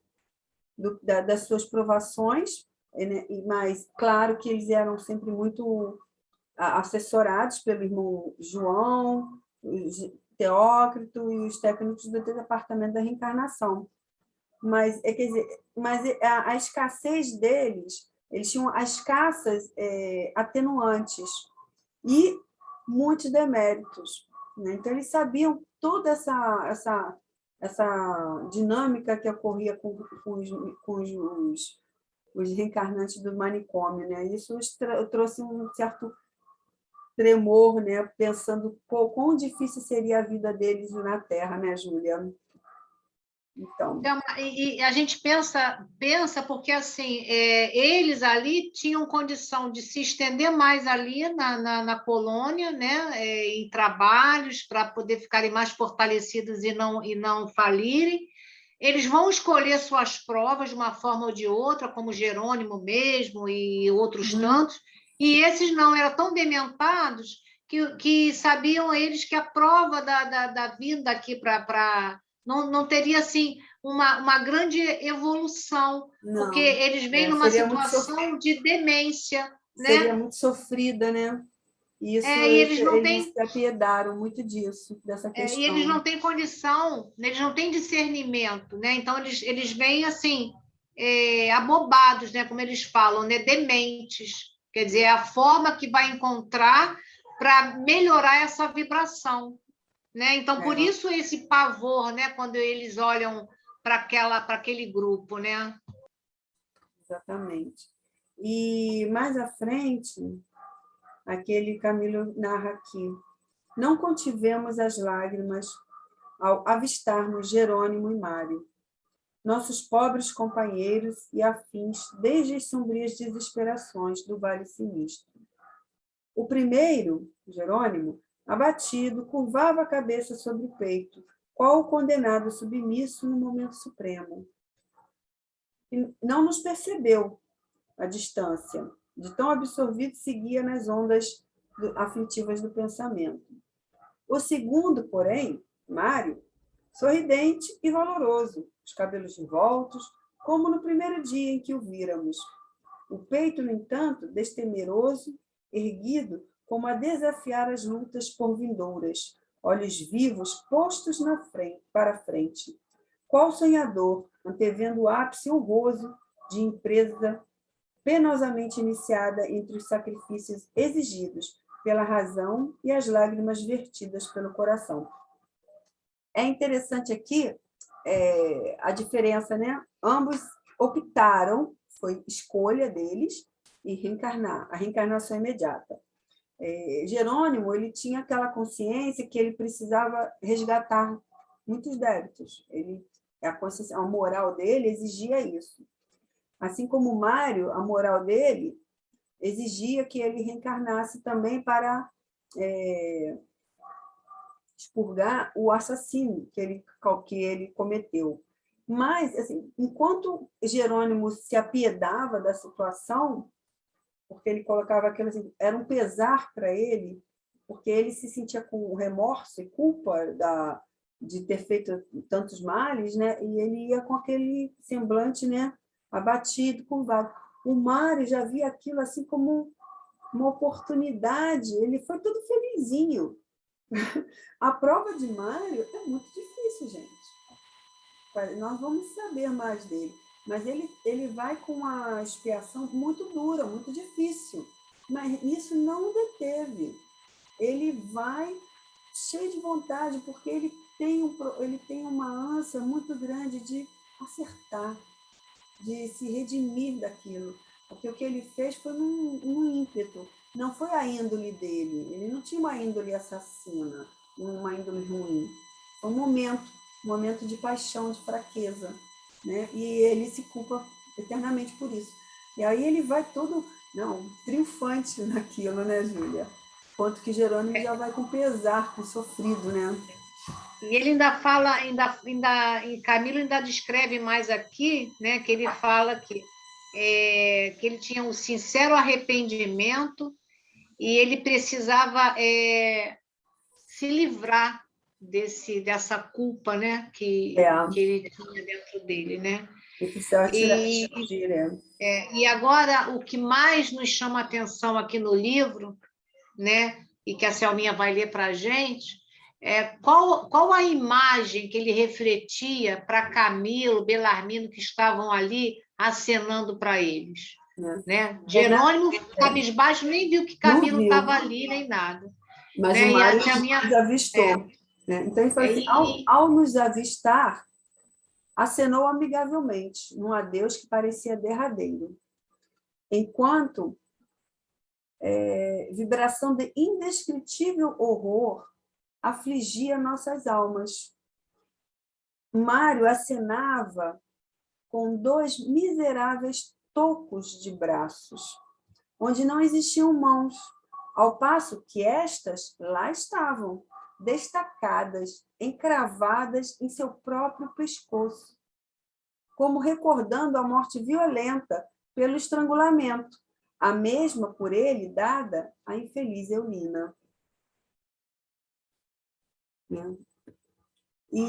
das suas provações, né? Mas, claro, que eles eram sempre muito assessorados pelo irmão João, Teócrito e os técnicos do departamento da reencarnação. Mas, quer dizer, a escassez deles, eles tinham as escassas atenuantes e muitos deméritos, né? Então, eles sabiam toda essa dinâmica que ocorria com os reencarnantes do manicômio, né? Isso trouxe um certo tremor, né? Pensando quão difícil seria a vida deles na Terra, né, Júlia? Então, e a gente pensa porque assim eles ali tinham condição de se estender mais ali na colônia, né, em trabalhos para poder ficarem mais fortalecidos e não falirem. Eles vão escolher suas provas de uma forma ou de outra, como Jerônimo mesmo e outros tantos, e esses não eram tão dementados que sabiam eles que a prova da vinda aqui para não teria assim uma grande evolução, não, porque eles vêm numa situação de demência, né? Seria muito sofrida, né? Isso, e eles não eles têm se apiedaram muito dessa questão. e eles não têm condição, eles não têm discernimento, né? Então eles vêm assim abobados, né? Como eles falam, né? Dementes. Quer dizer, é a forma que vai encontrar para melhorar essa vibração, né? Então por isso esse pavor, né? Quando eles olham para aquele grupo, né? Exatamente. E mais à frente, aquele Camilo narra aqui: não contivemos as lágrimas ao avistarmos Jerônimo e Mário, nossos pobres companheiros e afins desde as sombrias desesperações do Vale Sinistro. O primeiro, Jerônimo, abatido, curvava a cabeça sobre o peito, qual o condenado submisso no momento supremo. E não nos percebeu à distância, de tão absorvido seguia nas ondas aflitivas do pensamento. O segundo, porém, Mário, sorridente e valoroso, os cabelos revoltos, como no primeiro dia em que o víramos. O peito, no entanto, destemeroso, erguido, como a desafiar as lutas por vindouras, olhos vivos postos para frente. Qual sonhador, antevendo o ápice honroso de empresa penosamente iniciada entre os sacrifícios exigidos pela razão e as lágrimas vertidas pelo coração. É interessante aqui a diferença, né? Ambos optaram, foi escolha deles, e reencarnar, a reencarnação imediata. Jerônimo, ele tinha aquela consciência que ele precisava resgatar muitos débitos. A moral dele exigia isso. Assim como Mário, a moral dele exigia que ele reencarnasse também para expurgar o assassínio que ele cometeu. Mas, assim, enquanto Jerônimo se apiedava da situação, porque ele colocava aquilo assim, era um pesar para ele, porque ele se sentia com remorso e culpa de ter feito tantos males, né? E ele ia com aquele semblante, né, abatido, curvado. O Mário já via aquilo assim como uma oportunidade, ele foi todo felizinho. A prova de Mário é muito difícil, gente. Nós vamos saber mais dele. Mas ele vai com uma expiação muito dura, muito difícil. Mas isso não o deteve. Ele vai cheio de vontade, porque ele tem uma ânsia muito grande de acertar, de se redimir daquilo. Porque o que ele fez foi num ímpeto, não foi a índole dele. Ele não tinha uma índole assassina, uma índole ruim. Foi um momento de paixão, de fraqueza. Né? E ele se culpa eternamente por isso. E aí ele vai todo, não, triunfante naquilo, né, Júlia? Quanto que Jerônimo já vai com pesar, com sofrido, né? E ele ainda fala, e Camilo ainda descreve mais aqui, né, que ele fala que ele tinha um sincero arrependimento e ele precisava se livrar dessa culpa, né, que ele tinha dentro dele, né? E precisava tirar e agora, o que mais nos chama a atenção aqui no livro, né, e que a Selminha vai ler para a gente, qual a imagem que ele refletia para Camilo, Belarmino, que estavam ali acenando para eles. Né? Jerônimo, cabisbaixo, nem viu que Camilo estava ali, nem nada. Mas né? o Mário nos avistou. Né? Então, ele falou assim, ao nos avistar, acenou amigavelmente, num adeus que parecia derradeiro. Enquanto vibração de indescritível horror afligia nossas almas. Mário acenava com 2 miseráveis tocos de braços, onde não existiam mãos, ao passo que estas lá estavam, destacadas, encravadas em seu próprio pescoço, como recordando a morte violenta pelo estrangulamento, a mesma por ele dada à infeliz Eulina.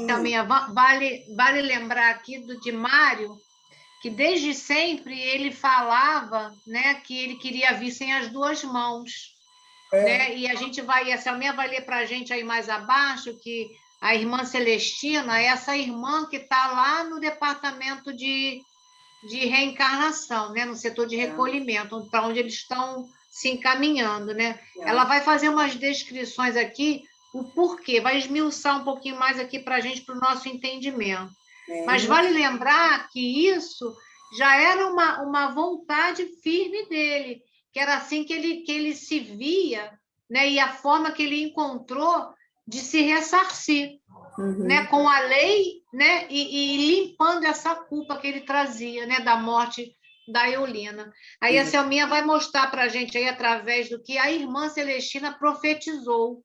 Também vale lembrar aqui de Mário, que desde sempre ele falava, né, que ele queria vir sem as 2 mãos. Né? E a Selminha vai ler para a gente aí mais abaixo que a irmã Celestina é essa irmã que está lá no departamento de reencarnação, né? No setor de recolhimento, para onde eles estão se encaminhando. Né? Ela vai fazer umas descrições aqui, o porquê, vai esmiuçar um pouquinho mais aqui para a gente, para o nosso entendimento. Mas vale lembrar que isso já era uma vontade firme dele, que era assim que ele se via, né? E a forma que ele encontrou de se ressarcir, né? Com a lei, né? E limpando essa culpa que ele trazia, né? Da morte da Eulina. Aí a Selminha vai mostrar para a gente aí, através do que a irmã Celestina profetizou.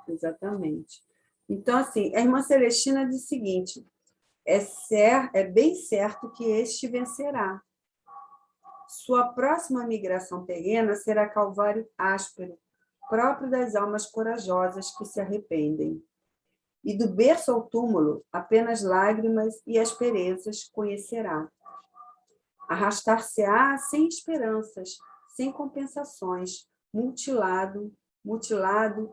Exatamente. Então, assim, a irmã Celestina diz o seguinte, é bem certo que este vencerá. Sua próxima migração terrena será calvário áspero, próprio das almas corajosas que se arrependem. E do berço ao túmulo, apenas lágrimas e asperezas conhecerá. Arrastar-se-á sem esperanças, sem compensações, mutilado,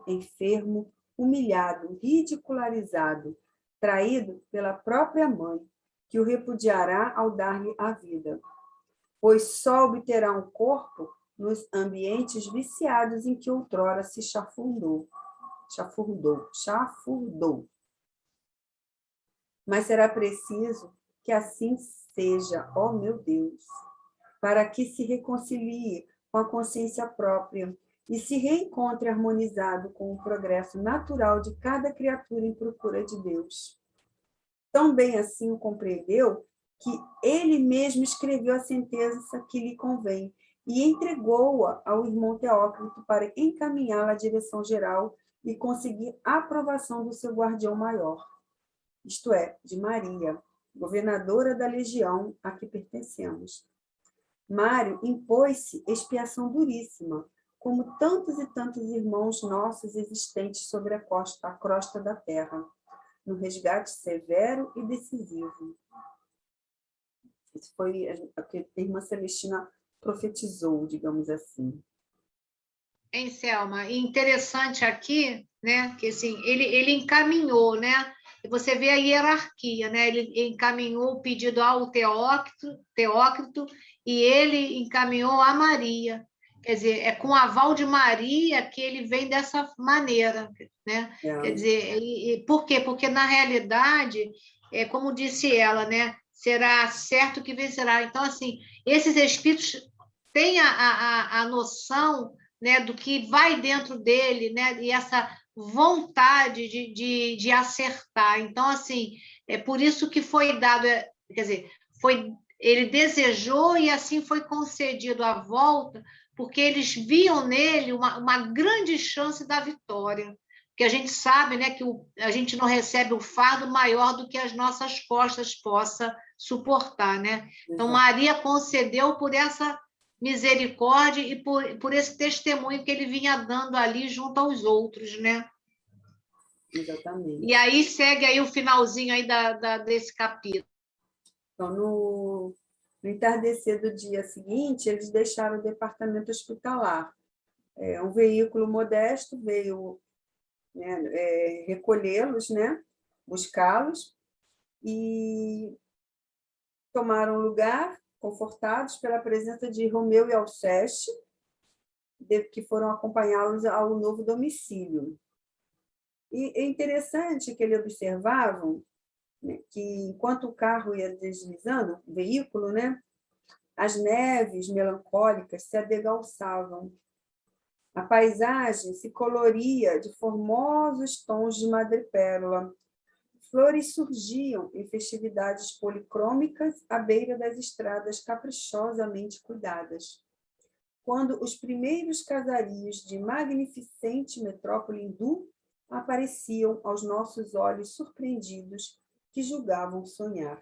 enfermo, humilhado, ridicularizado, traído pela própria mãe, que o repudiará ao dar-lhe a vida. Pois só obterá um corpo nos ambientes viciados em que outrora se chafurdou. Mas será preciso que assim seja, ó meu Deus, para que se reconcilie com a consciência própria e se reencontre harmonizado com o progresso natural de cada criatura em procura de Deus. Tão bem assim o compreendeu que ele mesmo escreveu a sentença que lhe convém e entregou-a ao irmão Teócrito para encaminhá-la à direção geral e conseguir a aprovação do seu guardião maior. isto é, de Maria, governadora da legião a que pertencemos. Mário impôs-se expiação duríssima, como tantos e tantos irmãos nossos existentes sobre a crosta da terra, no resgate severo e decisivo. Isso foi o que a irmã Celestina profetizou, digamos assim. Hein, Selma? E interessante aqui, né, que assim, ele encaminhou, né? Você vê a hierarquia, né? Ele encaminhou o pedido ao Teócrito e ele encaminhou a Maria. Quer dizer, é com o aval de Maria que ele vem dessa maneira, né? Quer dizer, por quê? Porque, na realidade, como disse ela, né? Será certo que vencerá. Então, assim, esses espíritos têm a noção, né, do que vai dentro dele, né, e essa vontade de acertar. Então, assim, é por isso que foi dado, quer dizer, ele desejou e assim foi concedido a volta, porque eles viam nele uma grande chance da vitória. Porque a gente sabe, né, que a gente não recebe o fardo maior do que as nossas costas possa suportar, né? Então, Maria concedeu por essa misericórdia e por esse testemunho que ele vinha dando ali junto aos outros, né? Exatamente. E aí segue aí o finalzinho aí desse capítulo. Então, no entardecer do dia seguinte, eles deixaram o departamento hospitalar. Um veículo modesto veio, né, recolhê-los, né, buscá-los, e tomaram lugar, confortados pela presença de Romeu e Alceste, que foram acompanhá-los ao novo domicílio. E é interessante que eles observavam, né, que, enquanto o carro ia deslizando, o veículo, né, as neves melancólicas se adegalçavam. A paisagem se coloria de formosos tons de madrepérola. Flores surgiam em festividades policrômicas à beira das estradas caprichosamente cuidadas. Quando os primeiros casarios de magnificente metrópole hindu apareciam aos nossos olhos surpreendidos, que julgavam sonhar.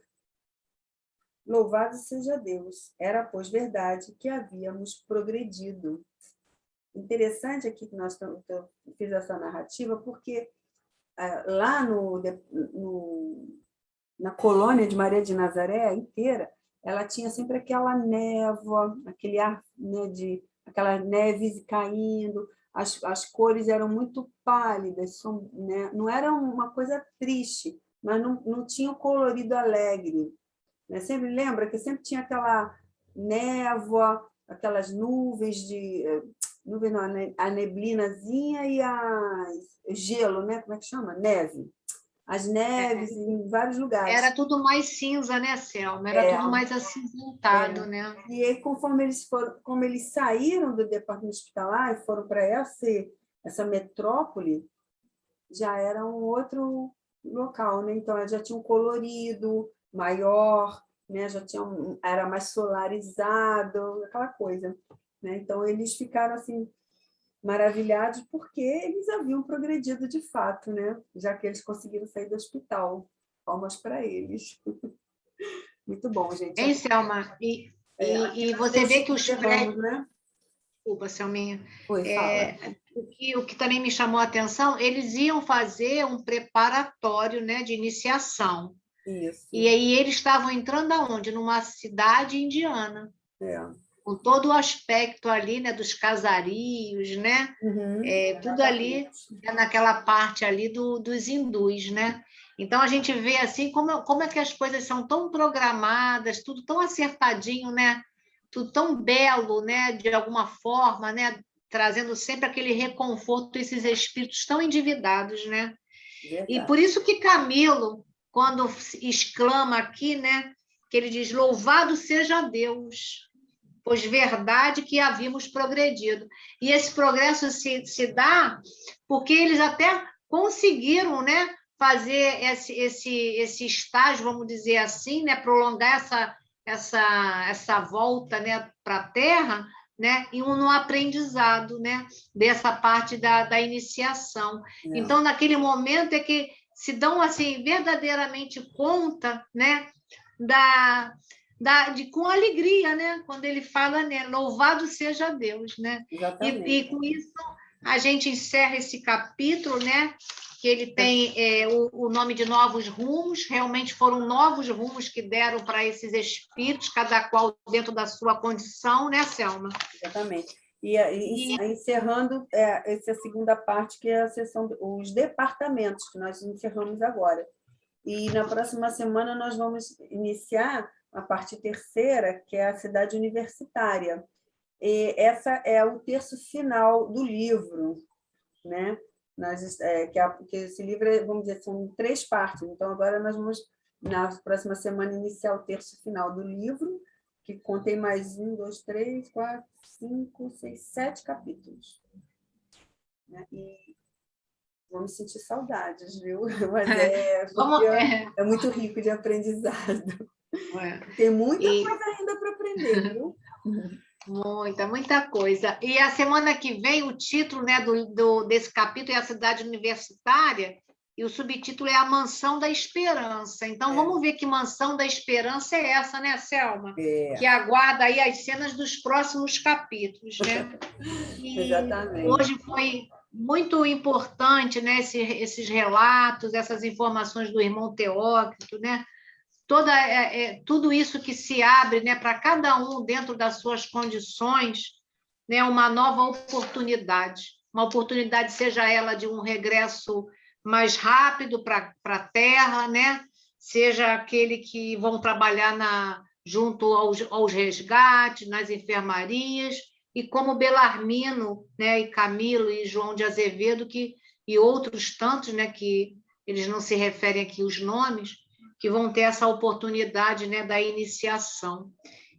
Louvado seja Deus, era, pois, verdade que havíamos progredido. Interessante aqui que eu fiz essa narrativa, porque lá na colônia de Maria de Nazaré inteira, ela tinha sempre aquela névoa, aquele ar, né, aquela neve caindo, as cores eram muito pálidas, né, não era uma coisa triste, mas não tinha o colorido alegre. Né? Sempre lembra que sempre tinha aquela névoa, aquelas nuvens nuvem não, a neblinazinha e gelo, né? Como é que chama? Neve. As neves em vários lugares. Era tudo mais cinza, né, Selma? Era tudo mais acinzentado, né? E aí, conforme como eles saíram do departamento hospitalar e foram para essa metrópole, já era um outro local, né? Então, já tinha um colorido maior, né? Era mais solarizado, aquela coisa, né? Então, eles ficaram assim maravilhados porque eles haviam progredido de fato, né? Já que eles conseguiram sair do hospital. Palmas para eles. Muito bom, gente. Hein, Selma? E você vê que os prédios... Né? Desculpa, Selminha. Fala. O que também me chamou a atenção, eles iam fazer um preparatório, né, de iniciação. Isso. E aí eles estavam entrando aonde? Numa cidade indiana. Com todo o aspecto ali, né, dos casarios, né? Uhum. Tudo ali, naquela parte ali dos hindus, né? Então, a gente vê assim como é que as coisas são tão programadas, tudo tão acertadinho, né? Tudo tão belo, né? De alguma forma, né? Trazendo sempre aquele reconforto, esses espíritos tão endividados, né? Verdade. E por isso que Camilo, quando exclama aqui, né? Que ele diz, louvado seja Deus, pois verdade que havíamos progredido. E esse progresso se dá porque eles até conseguiram, né, fazer esse estágio, vamos dizer assim, né, prolongar essa volta, né, para a Terra, né, e no aprendizado, né, dessa parte da iniciação. Então, naquele momento é que se dão assim verdadeiramente conta, né, com alegria, né, quando ele fala, né, louvado seja Deus, né? E com isso a gente encerra esse capítulo, né, que ele tem o nome de Novos Rumos. Realmente foram novos rumos que deram para esses espíritos, cada qual dentro da sua condição, né, Selma? Exatamente. E encerrando essa segunda parte, que é a sessão os departamentos, que nós encerramos agora. E na próxima semana nós vamos iniciar a parte terceira, que é a cidade universitária. E essa é o terço final do livro, né? Que esse livro, vamos dizer, são 3 partes. Então, agora nós vamos, na próxima semana, iniciar o terço final do livro, que contém mais 1, 2, 3, 4, 5, 6, 7 capítulos. E vamos sentir saudades, viu? Mas é muito rico de aprendizado. Tem muita coisa ainda para aprender, viu? Muita coisa. E a semana que vem, o título, né, desse capítulo é a cidade universitária, e o subtítulo é A Mansão da Esperança. Então, vamos ver que mansão da esperança é essa, né, Selma? Que aguarda aí as cenas dos próximos capítulos, né? Exatamente. Hoje foi muito importante, né, esses relatos, essas informações do irmão Teócrito, né? Tudo isso que se abre, né, para cada um dentro das suas condições, né, uma nova oportunidade, uma oportunidade, seja ela de um regresso mais rápido para a Terra, né, seja aquele que vão trabalhar junto aos resgates, nas enfermarias, e como Belarmino, né, e Camilo e João de Azevedo, e outros tantos, né, que eles não se referem aqui os nomes, que vão ter essa oportunidade, né, da iniciação.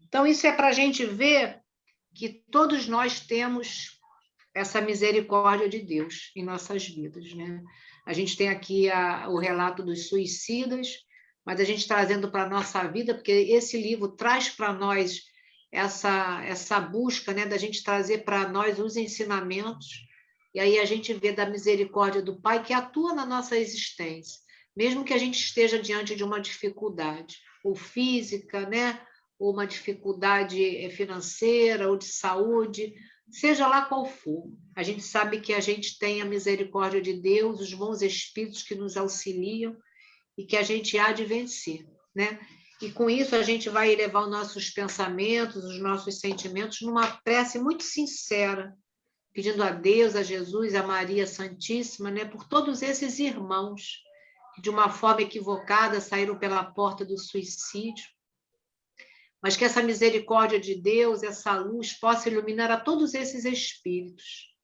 Então, isso é para a gente ver que todos nós temos essa misericórdia de Deus em nossas vidas, né? A gente tem aqui o relato dos suicidas, mas a gente trazendo para a nossa vida, porque esse livro traz para nós essa busca, né, da gente trazer para nós os ensinamentos, e aí a gente vê da misericórdia do Pai que atua na nossa existência, mesmo que a gente esteja diante de uma dificuldade, ou física, né, ou uma dificuldade financeira, ou de saúde, seja lá qual for, a gente sabe que a gente tem a misericórdia de Deus, os bons espíritos que nos auxiliam, e que a gente há de vencer, né? E com isso a gente vai elevar os nossos pensamentos, os nossos sentimentos numa prece muito sincera, pedindo a Deus, a Jesus, a Maria Santíssima, né, por todos esses irmãos que de uma forma equivocada saíram pela porta do suicídio, mas que essa misericórdia de Deus, essa luz, possa iluminar a todos esses espíritos,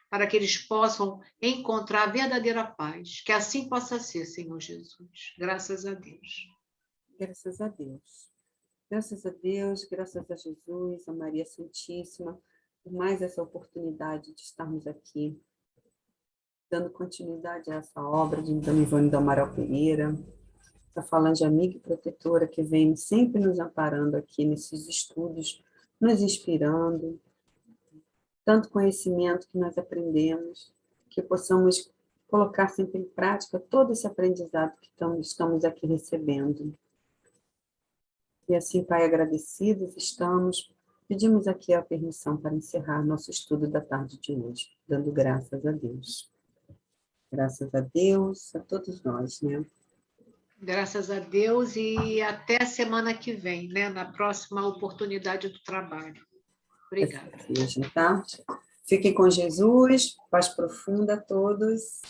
para que eles possam encontrar a verdadeira paz. Que assim possa ser, Senhor Jesus. Graças a Deus. Graças a Deus. Graças a Deus, graças a Jesus, a Maria Santíssima, por mais essa oportunidade de estarmos aqui, dando continuidade a essa obra de Dona Ivone do Amaral Pereira, essa falange amiga e protetora que vem sempre nos amparando aqui nesses estudos, nos inspirando, tanto conhecimento que nós aprendemos, que possamos colocar sempre em prática todo esse aprendizado que estamos aqui recebendo. E assim, Pai, agradecidos estamos, pedimos aqui a permissão para encerrar nosso estudo da tarde de hoje, dando graças a Deus. Graças a Deus, a todos nós, né? Graças a Deus e até a semana que vem, né? Na próxima oportunidade do trabalho. Obrigada. Tá? Fiquem com Jesus, paz profunda a todos.